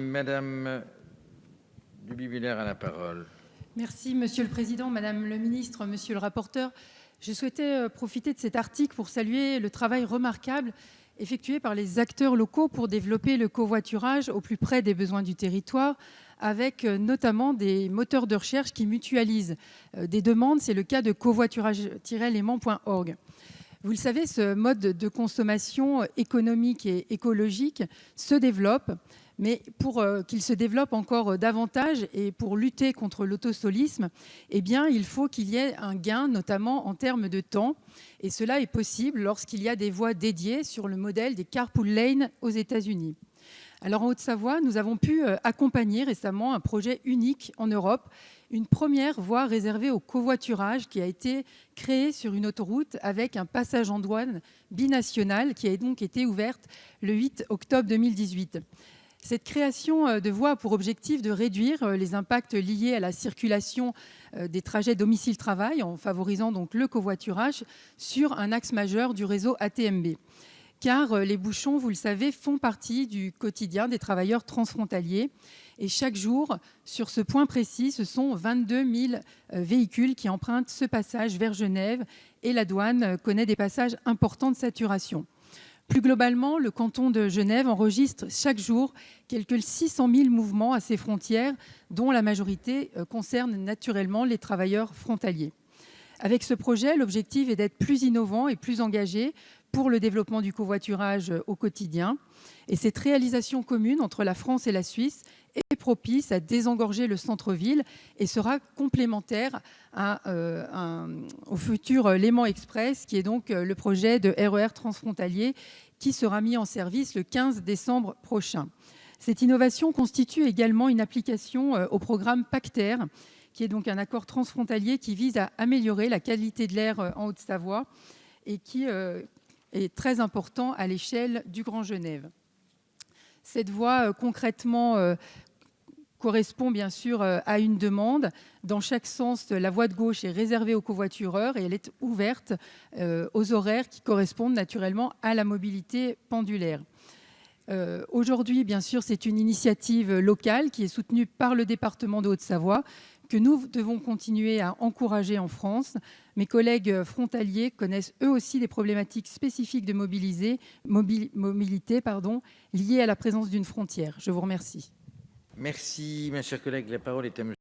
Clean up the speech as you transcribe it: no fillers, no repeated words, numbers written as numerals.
Madame Duby-Villers a la parole. Merci, Monsieur le Président, Madame le Ministre, Monsieur le rapporteur. Je souhaitais profiter de cet article pour saluer le travail remarquable effectué par les acteurs locaux pour développer le covoiturage au plus près des besoins du territoire, avec notamment des moteurs de recherche qui mutualisent des demandes. C'est le cas de covoiturage-léman.org. Vous le savez, ce mode de consommation économique et écologique se développe, mais pour qu'il se développe encore davantage et pour lutter contre l'autosolisme, eh bien, il faut qu'il y ait un gain, notamment en termes de temps. Et cela est possible lorsqu'il y a des voies dédiées sur le modèle des carpool lanes aux États-Unis. Alors en Haute-Savoie, nous avons pu accompagner récemment un projet unique en Europe, une première voie réservée au covoiturage qui a été créée sur une autoroute avec un passage en douane binational qui a donc été ouverte le 8 octobre 2018. Cette création de voies a pour objectif de réduire les impacts liés à la circulation des trajets domicile-travail en favorisant donc le covoiturage sur un axe majeur du réseau ATMB. Car les bouchons, vous le savez, font partie du quotidien des travailleurs transfrontaliers. Et chaque jour, sur ce point précis, ce sont 22 000 véhicules qui empruntent ce passage vers Genève et la douane connaît des passages importants de saturation. Plus globalement, le canton de Genève enregistre chaque jour quelques 600 000 mouvements à ses frontières, dont la majorité concerne naturellement les travailleurs frontaliers. Avec ce projet, l'objectif est d'être plus innovant et plus engagé pour le développement du covoiturage au quotidien. Et cette réalisation commune entre la France et la Suisse est propice à désengorger le centre-ville et sera complémentaire au futur Léman Express, qui est donc le projet de RER transfrontalier qui sera mis en service le 15 décembre prochain. Cette innovation constitue également une application au programme PACTER, qui est donc un accord transfrontalier qui vise à améliorer la qualité de l'air en Haute-Savoie et qui est très important à l'échelle du Grand Genève. Cette voie, concrètement, correspond bien sûr à une demande. Dans chaque sens, la voie de gauche est réservée aux covoitureurs et elle est ouverte aux horaires qui correspondent naturellement à la mobilité pendulaire. Aujourd'hui, bien sûr, c'est une initiative locale qui est soutenue par le département de Haute-Savoie que nous devons continuer à encourager en France. Mes collègues frontaliers connaissent eux aussi des problématiques spécifiques de mobilité liées à la présence d'une frontière. Je vous remercie. Merci, ma chère collègue. La parole est à monsieur